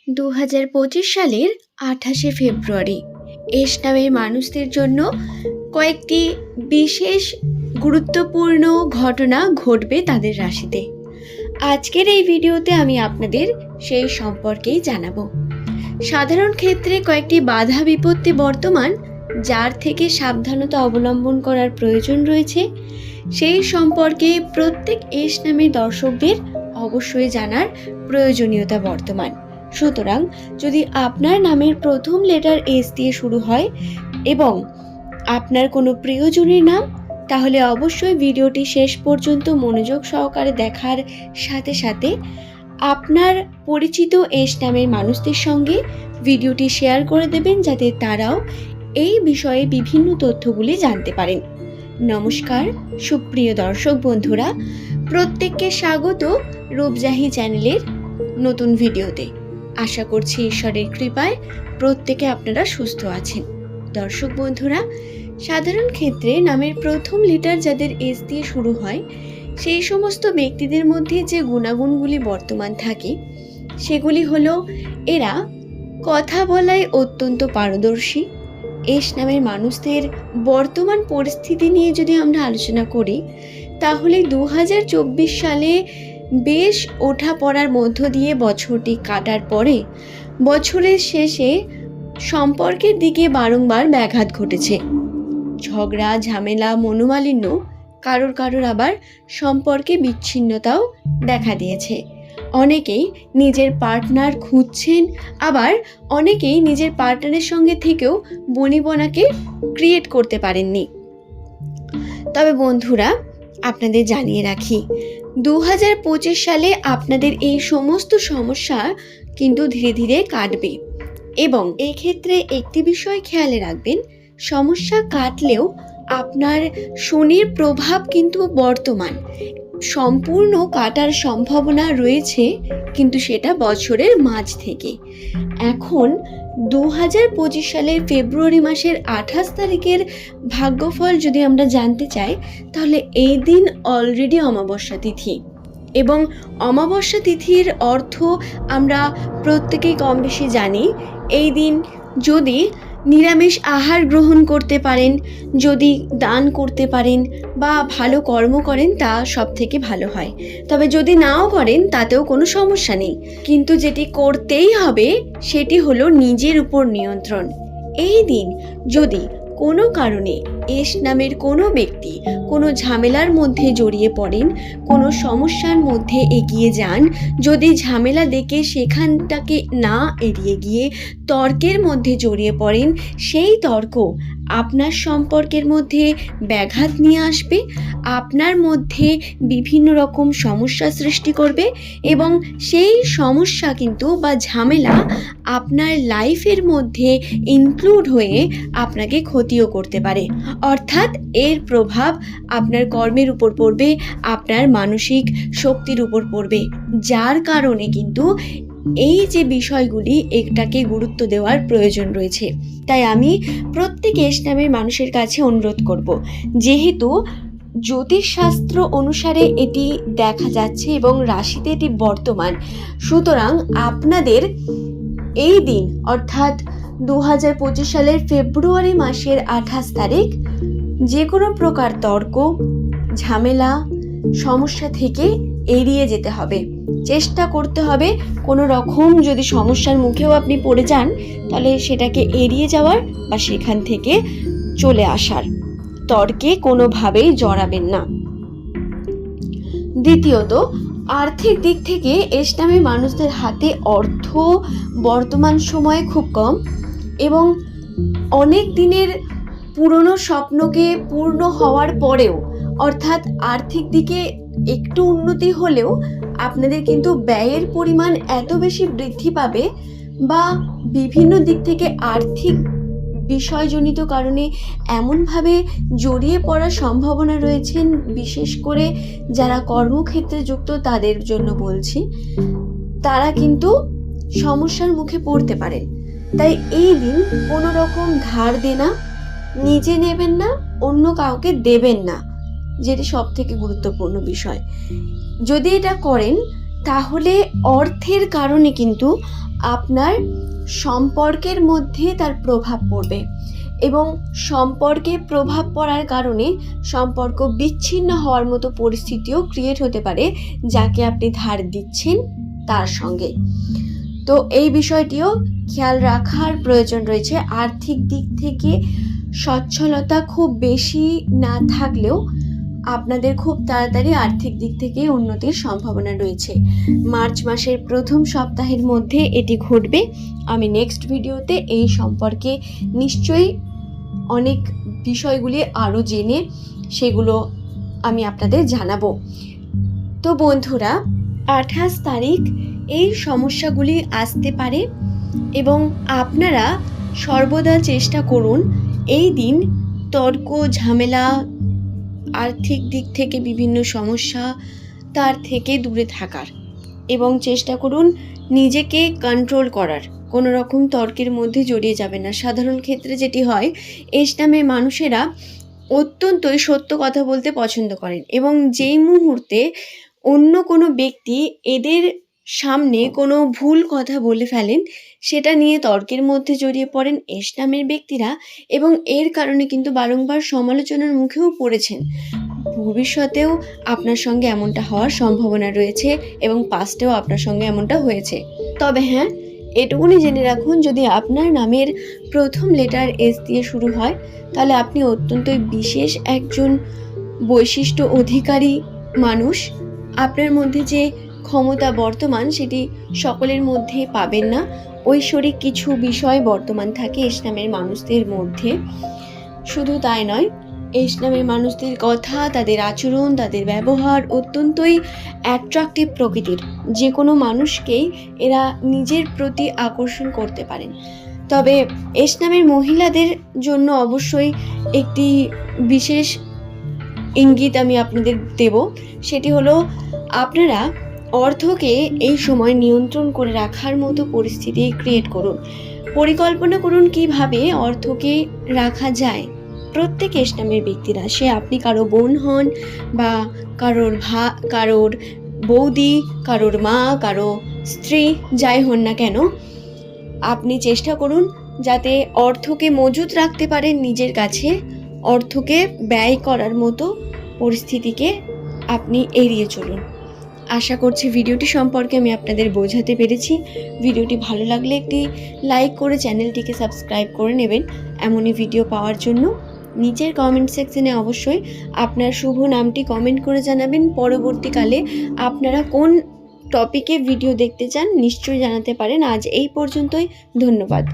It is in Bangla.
2025 সালের 28শে ফেব্রুয়ারি এস নামের মানুষদের জন্য কয়েকটি বিশেষ গুরুত্বপূর্ণ ঘটনা ঘটবে তাদের রাশিতে। আজকের এই ভিডিওতে আমি আপনাদের সেই সম্পর্কেই জানাবো। সাধারণ ক্ষেত্রে কয়েকটি বাধা বিপত্তি বর্তমান, যার থেকে সাবধানতা অবলম্বন করার প্রয়োজন রয়েছে, সেই সম্পর্কে প্রত্যেক এস নামের দর্শকদের অবশ্যই জানার প্রয়োজনীয়তা বর্তমান। সুতরাং যদি আপনার নামের প্রথম লেটার এস দিয়ে শুরু হয় এবং আপনার কোনো প্রিয়জনের নাম, তাহলে অবশ্যই ভিডিওটি শেষ পর্যন্ত মনোযোগ সহকারে দেখার সাথে সাথে আপনার পরিচিত এস নামের মানুষদের সঙ্গে ভিডিওটি শেয়ার করে দেবেন, যাতে তারাও এই বিষয়ে বিভিন্ন তথ্যগুলি জানতে পারেন। নমস্কার সুপ্রিয় দর্শক বন্ধুরা, প্রত্যেককে স্বাগত রূপজাহি চ্যানেলের নতুন ভিডিওতে। আশা করছি ঈশ্বরের কৃপায় প্রত্যেকে আপনারা সুস্থ আছেন। দর্শক বন্ধুরা, সাধারণ ক্ষেত্রে নামের প্রথম লেটার যাদের এস দিয়ে শুরু হয়, সেই সমস্ত ব্যক্তিদের মধ্যে যে গুণাগুণগুলি বর্তমান থাকে সেগুলি হলো, এরা কথা বলায় অত্যন্ত পারদর্শী। এস নামের মানুষদের বর্তমান পরিস্থিতি নিয়ে যদি আমরা আলোচনা করি, তাহলে 2024 সালে বেশ ওঠাপড়ার মধ্য দিয়ে বছরটি কাটার পরে বছরের শেষে সম্পর্কের দিকে বারংবার ব্যাঘাত ঘটেছে। ঝগড়া, ঝামেলা, মনোমালিন্য, কারোর আবার সম্পর্কে বিচ্ছিন্নতাও দেখা দিয়েছে। অনেকেই নিজের পার্টনার খুঁজছেন, আবার অনেকেই নিজের পার্টনারের সঙ্গে থেকেও বনিবনাকে ক্রিয়েট করতে পারেননি। তবে বন্ধুরা, আপনাদের জানিয়ে রাখি, 2025 সালে আপনাদের এই সমস্ত সমস্যা কিন্তু ধীরে ধীরে কাটবে। এবং এই ক্ষেত্রে একটি বিষয় খেয়ালে রাখবেন, সমস্যা কাটলেও আপনার শনির প্রভাব কিন্তু বর্তমান সম্পূর্ণ কাটার সম্ভাবনা রয়েছে, কিন্তু সেটা বছরের মাঝ থেকে। এখন 2025 সালের ফেব্রুয়ারি মাসের 28 তারিখের ভাগ্যফল যদি আমরা জানতে চাই, তাহলে এই দিন অলরেডি অমাবস্যা তিথি, এবং অমাবস্যা তিথির অর্থ আমরা প্রত্যেকেই কম বেশি জানি। এই দিন যদি নিরামিষ আহার গ্রহণ করতে পারেন, যদি দান করতে পারেন বা ভালো কর্ম করেন, তা সব থেকে ভালো হয়। তবে যদি নাও করেন তাতেও কোনো সমস্যা নেই, কিন্তু যেটি করতেই হবে সেটি হলো নিজের উপর নিয়ন্ত্রণ। এই দিন যদি কোনো কারণে এস নামের কোনো ব্যক্তি কোনো ঝামেলার মধ্যে জড়িয়ে পড়েন, কোনো সমস্যার মধ্যে এগিয়ে যান, যদি ঝামেলা দেখে সেখানটাকে না এড়িয়ে গিয়ে তর্কের মধ্যে জড়িয়ে পড়েন, সেই তর্ক আপনার সম্পর্কের মধ্যে ব্যাঘাত নিয়ে আসবে, আপনার মধ্যে বিভিন্ন রকম সমস্যা সৃষ্টি করবে, এবং সেই সমস্যা কিন্তু বা ঝামেলা আপনার লাইফের মধ্যে ইনক্লুড হয়ে আপনাকে ক্ষতিও করতে পারে। অর্থাৎ এর প্রভাব আপনার কর্মের উপর পড়বে, আপনার মানসিক শক্তির উপর পড়বে, যার কারণে কিন্তু এই যে বিষয়গুলি, এটাকে গুরুত্ব দেওয়ার প্রয়োজন রয়েছে। তাই আমি প্রত্যেক এস নামের মানুষের কাছে অনুরোধ করব, যেহেতু জ্যোতিষশাস্ত্র অনুসারে এটি দেখা যাচ্ছে এবং রাশিতে এটি বর্তমান, সুতরাং আপনাদের এই দিন অর্থাৎ 2025 সালের ফেব্রুয়ারি মাসের 28 তারিখ যে কোনো প্রকার তর্ক, ঝামেলা, সমস্যা থেকে এড়িয়ে যেতে হবে। চেষ্টা করতে হবে কোনো রকম যদি সমস্যার মুখেও আপনি পড়ে যান, তাহলে সেটাকে এড়িয়ে যাওয়ার বা সেখান থেকে চলে আসার। তর্কে কোনোভাবেই জড়াবেন না। দ্বিতীয়ত, আর্থিক দিক থেকে এস নামের মানুষদের হাতে অর্থ বর্তমান সময়ে খুব কম, এবং অনেক দিনের পুরনো স্বপ্নকে পূর্ণ হওয়ার পরেও, অর্থাৎ আর্থিক দিকে একটু উন্নতি হলেও আপনাদের কিন্তু ব্যয়ের পরিমাণ এত বেশি বৃদ্ধি পাবে, বা বিভিন্ন দিক থেকে আর্থিক বিষয়জনিত কারণে এমনভাবে জড়িয়ে পড়ার সম্ভাবনা রয়েছেন, বিশেষ করে যারা কর্মক্ষেত্রে যুক্ত তাদের জন্য বলছি, তারা কিন্তু সমস্যার মুখে পড়তে পারেন। তাই এই দিন কোনো রকম ধার দেনা নিজে নেবেন না, অন্য কাউকে দেবেন না, যেটি সব থেকে গুরুত্বপূর্ণ বিষয়। যদি এটা করেন তাহলে অর্থের কারণে কিন্তু আপনার সম্পর্কের মধ্যে তার প্রভাব পড়বে, এবং সম্পর্কে প্রভাব পড়ার কারণে সম্পর্ক বিচ্ছিন্ন হওয়ার মতো পরিস্থিতিও ক্রিয়েট হতে পারে যাকে আপনি ধার দিচ্ছেন তার সঙ্গে। তো এই বিষয়টিও খেয়াল রাখার প্রয়োজন রয়েছে। আর্থিক দিক থেকে সচ্ছলতা খুব বেশি না থাকলেও আপনাদের খুব তাড়াতাড়ি আর্থিক দিক থেকে উন্নতির সম্ভাবনা রয়েছে। মার্চ মাসের প্রথম সপ্তাহের মধ্যে এটি ঘটবে। আমি নেক্সট ভিডিওতে এই সম্পর্কে নিশ্চয়ই অনেক বিষয়গুলি আরও জেনে সেগুলো আমি আপনাদের জানাবো। তো বন্ধুরা, 28 তারিখ এই সমস্যাগুলি আসতে পারে এবং আপনারা সর্বদা চেষ্টা করুন এই দিন তর্ক ঝামেলা, আর্থিক দিক থেকে বিভিন্ন সমস্যা তার থেকে দূরে থাকার, এবং চেষ্টা করুন নিজেকে কন্ট্রোল করার। কোনো রকম তর্কের মধ্যে জড়িয়ে যাবে না। সাধারণ ক্ষেত্রে যেটি হয়, এস নামের মানুষেরা অত্যন্তই সত্য কথা বলতে পছন্দ করেন, এবং যেই মুহূর্তে অন্য কোনো ব্যক্তি এদের সামনে কোনো ভুল কথা বলে ফেলেন, সেটা নিয়ে তর্কের মধ্যে জড়িয়ে পড়েন এস নামের ব্যক্তিরা, এবং এর কারণে কিন্তু বারংবার সমালোচনার মুখেও পড়েছেন। ভবিষ্যতেও আপনার সঙ্গে এমনটা হওয়ার সম্ভাবনা রয়েছে, এবং পাস্টেও আপনার সঙ্গে এমনটা হয়েছে। তবে হ্যাঁ, এটুকুনি জেনে রাখুন, যদি আপনার নামের প্রথম লেটার এস দিয়ে শুরু হয়, তাহলে আপনি অত্যন্তই বিশেষ একজন বৈশিষ্ট্য অধিকারী মানুষ। আপনার মধ্যে যে ক্ষমতা বর্তমান, সেটি সকলের মধ্যে পাবেন না। ঐশ্বরিক কিছু বিষয় বর্তমান থাকে এস নামের মানুষদের মধ্যে। শুধু তাই নয়, এস নামের মানুষদের কথা, তাদের আচরণ, তাদের ব্যবহার অত্যন্তই অ্যাট্রাকটিভ প্রকৃতির। যে কোনো মানুষকেই এরা নিজের প্রতি আকর্ষণ করতে পারেন। তবে এস নামের মহিলাদের জন্য অবশ্যই একটি বিশেষ ইঙ্গিত আমি আপনাদের দেব। সেটি হলো, আপনারা অর্থকে এই সময় নিয়ন্ত্রণ করে রাখার মতো পরিস্থিতি ক্রিয়েট করুন। পরিকল্পনা করুন কিভাবে অর্থকে রাখা যায়। প্রত্যেক এস নামের ব্যক্তিরা, সে আপনি কারো বোন হন বা কারোর বৌদি, কারোর মা, কারো স্ত্রী, যাই হন না কেন, আপনি চেষ্টা করুন যাতে অর্থকে মজুত রাখতে পারেন নিজের কাছে। অর্থকে ব্যয় করার মতো পরিস্থিতিকে আপনি এড়িয়ে চলুন। আশা করছি ভিডিওটি সম্পর্কে আমি আপনাদের বোঝাতে পেরেছি। ভিডিওটি ভালো লাগলে একটি লাইক করে চ্যানেলটিকে সাবস্ক্রাইব করে নেবেন এমনই ভিডিও পাওয়ার জন্য। নিচের কমেন্ট সেকশনে অবশ্যই আপনার শুভ নামটি কমেন্ট করে জানাবেন। পরবর্তীকালে আপনারা কোন টপিকে ভিডিও দেখতে চান নিশ্চয়ই জানাতে পারেন। আজ এই পর্যন্তই, ধন্যবাদ।